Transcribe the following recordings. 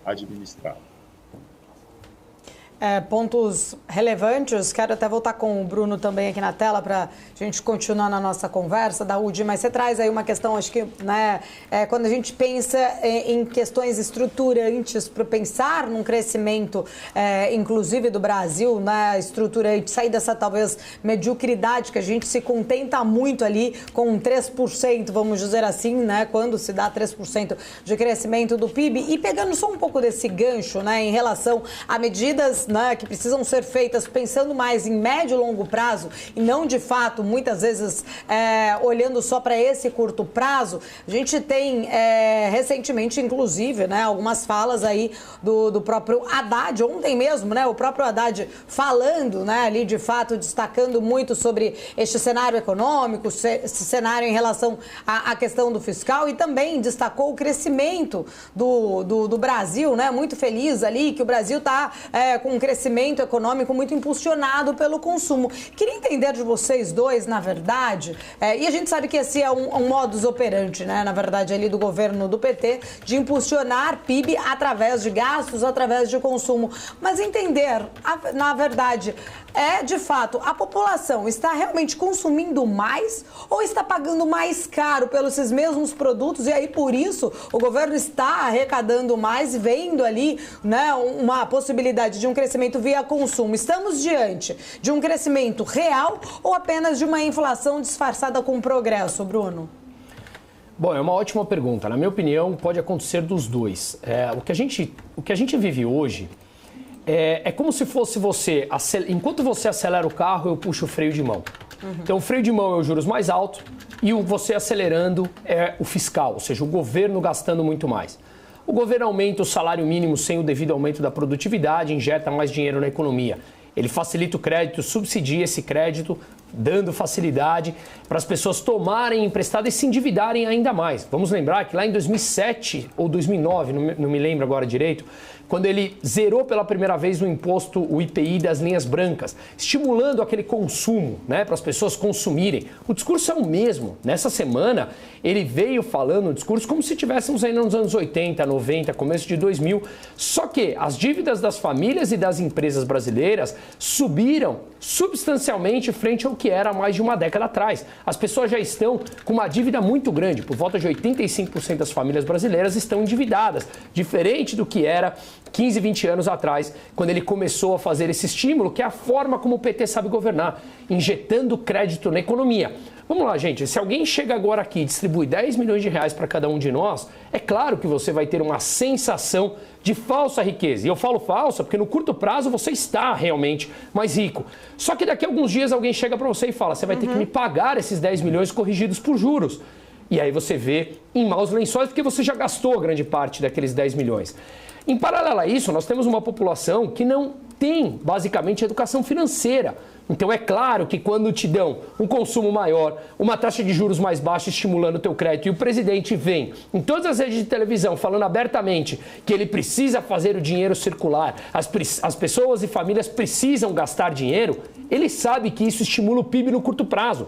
administrado. Pontos relevantes, quero até voltar com o Bruno também aqui na tela para a gente continuar na nossa conversa, Daúde, mas você traz aí uma questão, acho que, né, quando a gente pensa em questões estruturantes para pensar num crescimento, inclusive do Brasil, né, estruturante, sair dessa talvez mediocridade que a gente se contenta muito ali com 3%, vamos dizer assim, né, quando se dá 3% de crescimento do PIB, e pegando só um pouco desse gancho, né, em relação a medidas, né, que precisam ser feitas pensando mais em médio e longo prazo e não, de fato, muitas vezes olhando só para esse curto prazo. A gente tem recentemente, inclusive, né, algumas falas aí do próprio Haddad, ontem mesmo, né, o próprio Haddad falando, né, ali de fato destacando muito sobre este cenário econômico, esse cenário em relação à questão do fiscal, e também destacou o crescimento do Brasil, né, muito feliz ali que o Brasil está com um crescimento econômico muito impulsionado pelo consumo. Queria entender de vocês dois, na verdade, e a gente sabe que esse é um modus operandi, né, na verdade, ali do governo do PT, de impulsionar PIB através de gastos, através de consumo. Mas entender, na verdade, de fato, a população está realmente consumindo mais ou está pagando mais caro pelos esses mesmos produtos, e aí por isso o governo está arrecadando mais, vendo ali, né, uma possibilidade de um crescimento via consumo? Estamos diante de um crescimento real ou apenas de uma inflação disfarçada com progresso, Bruno? Bom, é uma ótima pergunta. Na minha opinião, pode acontecer dos dois. O que a gente vive hoje é como se fosse você, enquanto você acelera o carro, eu puxo o freio de mão. Então, o freio de mão é os juros mais altos e você acelerando é o fiscal, ou seja, o governo gastando muito mais. O governo aumenta o salário mínimo sem o devido aumento da produtividade, injeta mais dinheiro na economia. Ele facilita o crédito, subsidia esse crédito, dando facilidade para as pessoas tomarem emprestado e se endividarem ainda mais. Vamos lembrar que lá em 2007 ou 2009, não me lembro agora direito, quando ele zerou pela primeira vez o imposto, o IPI das linhas brancas, estimulando aquele consumo, né, para as pessoas consumirem. O discurso é o mesmo. Nessa semana, ele veio falando o discurso como se estivéssemos ainda nos anos 80, 90, começo de 2000. Só que as dívidas das famílias e das empresas brasileiras subiram substancialmente frente ao que era há mais de uma década atrás. As pessoas já estão com uma dívida muito grande. Por volta de 85% das famílias brasileiras estão endividadas, diferente do que era 15, 20 anos atrás, quando ele começou a fazer esse estímulo, que é a forma como o PT sabe governar, injetando crédito na economia. Vamos lá, gente, se alguém chega agora aqui e distribui 10 milhões de reais para cada um de nós, é claro que você vai ter uma sensação de falsa riqueza. E eu falo falsa porque no curto prazo você está realmente mais rico. Só que daqui a alguns dias alguém chega para você e fala, você vai ter que me pagar esses 10 milhões corrigidos por juros. E aí você vê em maus lençóis porque você já gastou grande parte daqueles 10 milhões. Em paralelo a isso, nós temos uma população que não tem, basicamente, educação financeira. Então é claro que quando te dão um consumo maior, uma taxa de juros mais baixa estimulando o teu crédito, e o presidente vem em todas as redes de televisão falando abertamente que ele precisa fazer o dinheiro circular, as pessoas e famílias precisam gastar dinheiro, ele sabe que isso estimula o PIB no curto prazo.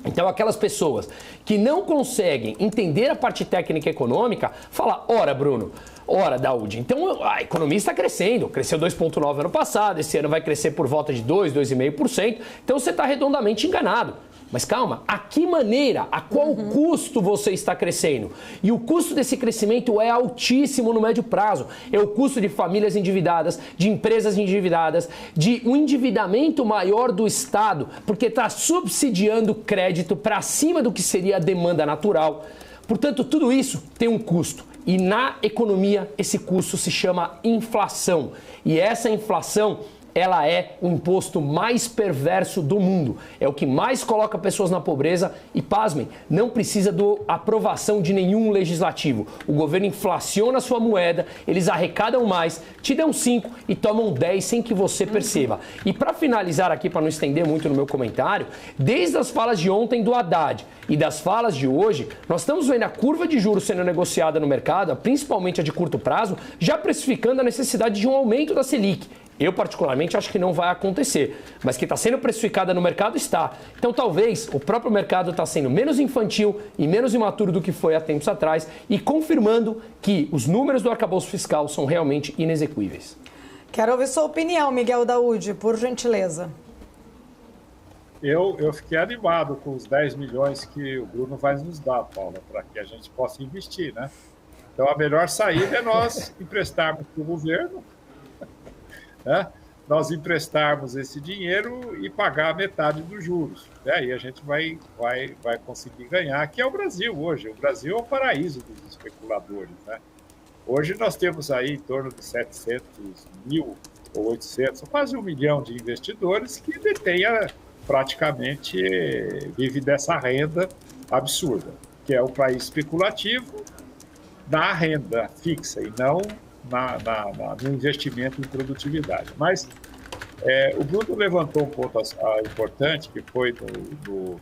Então aquelas pessoas que não conseguem entender a parte técnica e econômica, fala, ora Bruno, ora Daúde, então a economia está crescendo, cresceu 2,9% ano passado, esse ano vai crescer por volta de 2,5%, então você está redondamente enganado. Mas calma, a que maneira, a qual custo você está crescendo? E o custo desse crescimento é altíssimo no médio prazo. É o custo de famílias endividadas, de empresas endividadas, de um endividamento maior do Estado, porque está subsidiando crédito para cima do que seria a demanda natural. Portanto, tudo isso tem um custo. E na economia, esse custo se chama inflação. E essa inflação, ela é o imposto mais perverso do mundo. É o que mais coloca pessoas na pobreza e, pasmem, não precisa da aprovação de nenhum legislativo. O governo inflaciona a sua moeda, eles arrecadam mais, te dão 5 e tomam 10 sem que você perceba. E para finalizar aqui, para não estender muito no meu comentário, desde as falas de ontem do Haddad e das falas de hoje, nós estamos vendo a curva de juros sendo negociada no mercado, principalmente a de curto prazo, já precificando a necessidade de um aumento da Selic. Eu, particularmente, acho que não vai acontecer, mas que está sendo precificada no mercado, está. Então, talvez o próprio mercado está sendo menos infantil e menos imaturo do que foi há tempos atrás e confirmando que os números do arcabouço fiscal são realmente inexequíveis. Quero ouvir sua opinião, Miguel Daoud, por gentileza. Eu fiquei animado com os 10 milhões que o Bruno vai nos dar, Paula, para que a gente possa investir, né? Então, a melhor saída é nós emprestarmos para o governo, né? Nós emprestarmos esse dinheiro e pagar metade dos juros. E aí a gente vai conseguir ganhar, que é o Brasil hoje. O Brasil é o paraíso dos especuladores, né? Hoje nós temos aí em torno de 700 mil ou 800, quase 1 milhão de investidores que detêm praticamente, vive dessa renda absurda, que é o país especulativo na renda fixa e não no investimento em produtividade. Mas o Bruno levantou um ponto importante, que foi no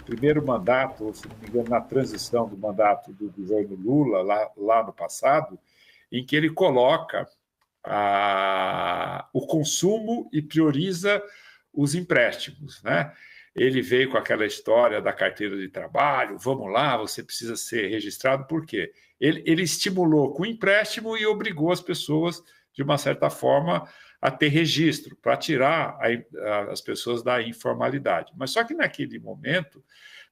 primeiro mandato, se não me engano, na transição do mandato do governo Lula, lá no passado, em que ele coloca o consumo e prioriza os empréstimos, né? Ele veio com aquela história da carteira de trabalho, vamos lá, você precisa ser registrado, por quê? Ele estimulou com o empréstimo e obrigou as pessoas, de uma certa forma, a ter registro, para tirar as pessoas da informalidade. Mas só que naquele momento,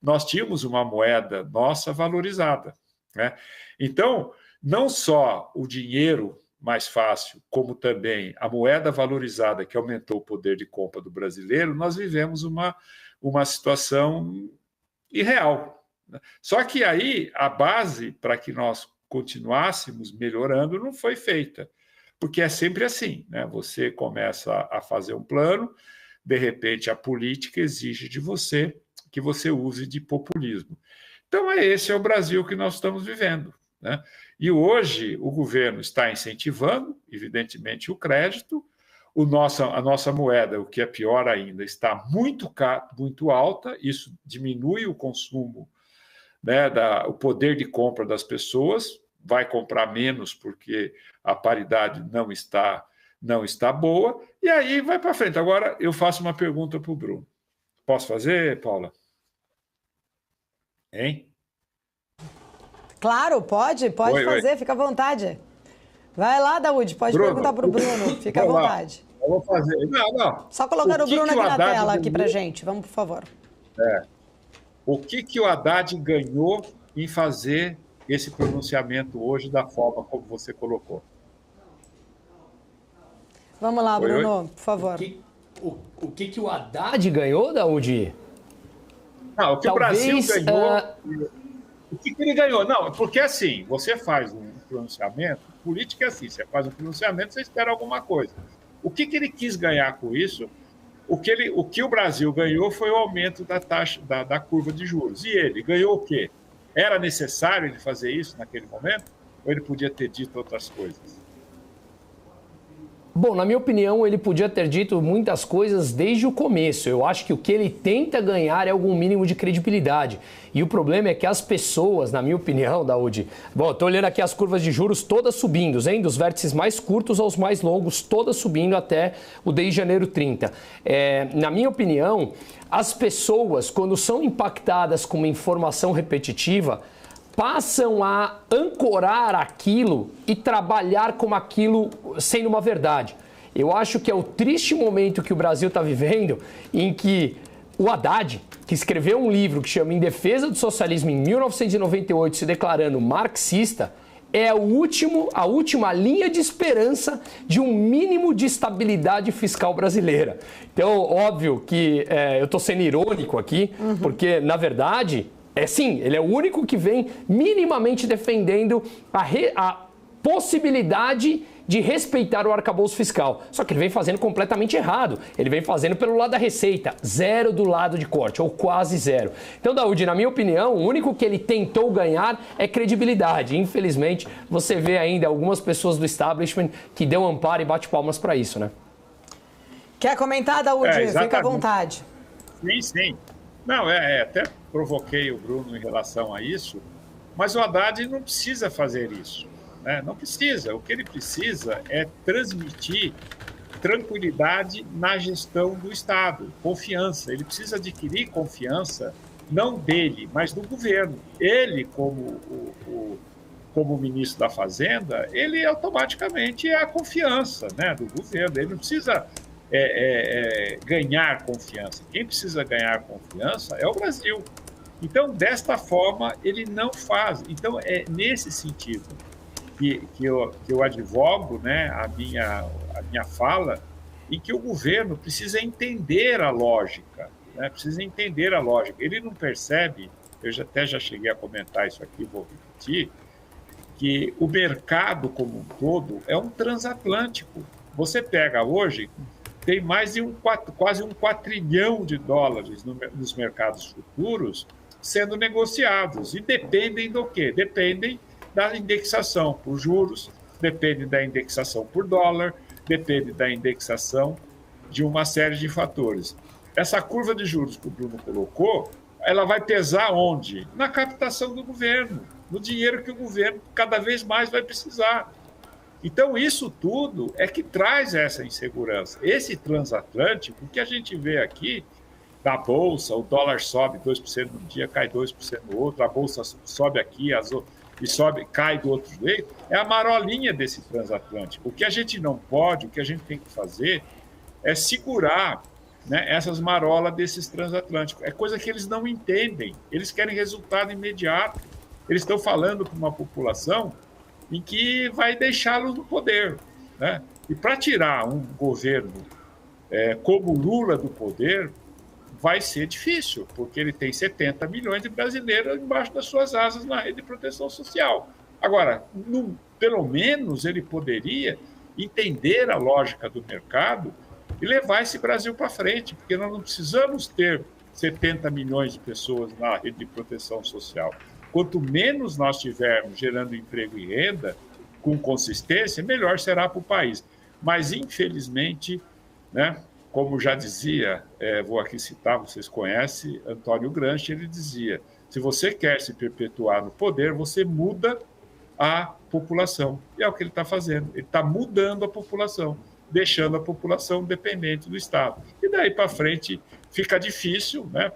nós tínhamos uma moeda nossa valorizada, né? Então, não só o dinheiro mais fácil, como também a moeda valorizada que aumentou o poder de compra do brasileiro, nós vivemos uma situação irreal. Só que aí a base para que nós continuássemos melhorando não foi feita, porque é sempre assim, né? Você começa a fazer um plano, de repente a política exige de você que você use de populismo. Então esse é o Brasil que nós estamos vivendo, né? E hoje o governo está incentivando, evidentemente, o crédito. A nossa moeda, o que é pior ainda, está muito alta. Isso diminui o consumo, né, o poder de compra das pessoas. Vai comprar menos porque a paridade não está boa. E aí vai para frente. Agora eu faço uma pergunta para o Bruno. Posso fazer, Paula? Hein? Claro, pode fazer, fica à vontade. Vai lá, Daoud, pode perguntar para o Bruno, fica à vontade. Eu vou fazer. Não. Só colocar o Bruno aqui na tela, aqui para gente, vamos, por favor. O que o Haddad ganhou em fazer esse pronunciamento hoje da forma como você colocou? Vamos lá, Bruno, por favor. O que o Haddad ganhou, Daoud? Não, o que talvez, o Brasil ganhou... O que ele ganhou? Não, porque assim, você faz um pronunciamento, política é assim, você faz um pronunciamento, você espera alguma coisa. O que ele quis ganhar com isso? O que o Brasil ganhou foi o aumento da taxa, da curva de juros. E ele ganhou o quê? Era necessário ele fazer isso naquele momento? Ou ele podia ter dito outras coisas? Bom, na minha opinião, ele podia ter dito muitas coisas desde o começo. Eu acho que o que ele tenta ganhar é algum mínimo de credibilidade. E o problema é que as pessoas, na minha opinião, Daoud... Bom, estou olhando aqui as curvas de juros todas subindo, hein? Dos vértices mais curtos aos mais longos, todas subindo até o de janeiro 30. Na minha opinião, as pessoas, quando são impactadas com uma informação repetitiva, passam a ancorar aquilo e trabalhar como aquilo sendo uma verdade. Eu acho que é o triste momento que o Brasil está vivendo, em que o Haddad, que escreveu um livro que chama Em Defesa do Socialismo em 1998, se declarando marxista, é a última linha de esperança de um mínimo de estabilidade fiscal brasileira. Então, óbvio que eu estou sendo irônico aqui, porque, na verdade... sim, ele é o único que vem minimamente defendendo a possibilidade de respeitar o arcabouço fiscal. Só que ele vem fazendo completamente errado. Ele vem fazendo pelo lado da receita, zero do lado de corte, ou quase zero. Então, Daoud, na minha opinião, o único que ele tentou ganhar é credibilidade. Infelizmente, você vê ainda algumas pessoas do establishment que dão amparo e bate palmas para isso, né? Quer comentar, Daoud? Fica à vontade. Sim. Não, até provoquei o Bruno em relação a isso, mas o Haddad não precisa fazer isso, né? Não precisa. O que ele precisa é transmitir tranquilidade na gestão do Estado, confiança. Ele precisa adquirir confiança, não dele, mas do governo. Ele, como ministro da Fazenda, ele automaticamente é a confiança, né, do governo. Ele não precisa ganhar confiança. Quem precisa ganhar confiança é o Brasil. Então, desta forma, ele não faz. Então, é nesse sentido que eu advogo, né, a minha fala, em que o governo precisa entender a lógica, né, precisa entender a lógica. Ele não percebe, eu até já cheguei a comentar isso aqui, vou repetir, que o mercado como um todo é um transatlântico. Você pega hoje, tem mais de quase um quatrilhão de dólares nos mercados futuros sendo negociados. E dependem do quê? Dependem da indexação por juros, depende da indexação por dólar, depende da indexação de uma série de fatores. Essa curva de juros que o Bruno colocou, ela vai pesar onde? Na captação do governo, no dinheiro que o governo cada vez mais vai precisar. Então, isso tudo é que traz essa insegurança. Esse transatlântico, o que a gente vê aqui, da Bolsa, o dólar sobe 2% num dia, cai 2% no outro, a Bolsa sobe aqui e sobe, cai do outro jeito, é a marolinha desse transatlântico. O que a gente não pode, o que a gente tem que fazer é segurar, né, essas marolas desses transatlânticos. É coisa que eles não entendem, eles querem resultado imediato. Eles estão falando para uma população em que vai deixá-los no poder, né? E para tirar um governo como Lula do poder, vai ser difícil, porque ele tem 70 milhões de brasileiros embaixo das suas asas na rede de proteção social. Agora, pelo menos ele poderia entender a lógica do mercado e levar esse Brasil para frente, porque nós não precisamos ter 70 milhões de pessoas na rede de proteção social. Quanto menos nós tivermos gerando emprego e renda com consistência, melhor será para o país. Mas, infelizmente, né, como já dizia, vou aqui citar, vocês conhecem, Antônio Gramsci, ele dizia, se você quer se perpetuar no poder, você muda a população. E é o que ele está fazendo. Ele está mudando a população, deixando a população dependente do Estado. E daí para frente fica difícil, né,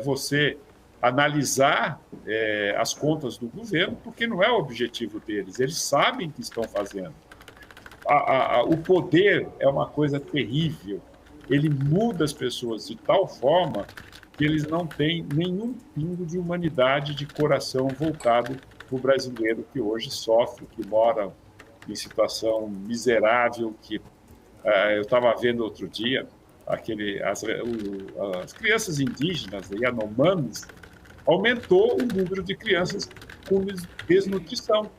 você analisar as contas do governo, porque não é o objetivo deles. Eles sabem o que estão fazendo. O poder é uma coisa terrível. Ele muda as pessoas de tal forma que eles não têm nenhum pingo de humanidade, de coração voltado para o brasileiro que hoje sofre, que mora em situação miserável, que eu estava vendo outro dia, as crianças indígenas, Yanomamis, aumentou o número de crianças com desnutrição.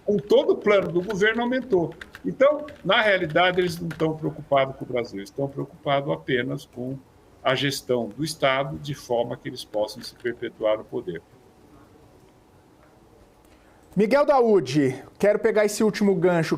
Com todo o plano do governo aumentou. Então, na realidade, eles não estão preocupados com o Brasil, estão preocupados apenas com a gestão do Estado, de forma que eles possam se perpetuar no poder. Miguel Daoud, quero pegar esse último gancho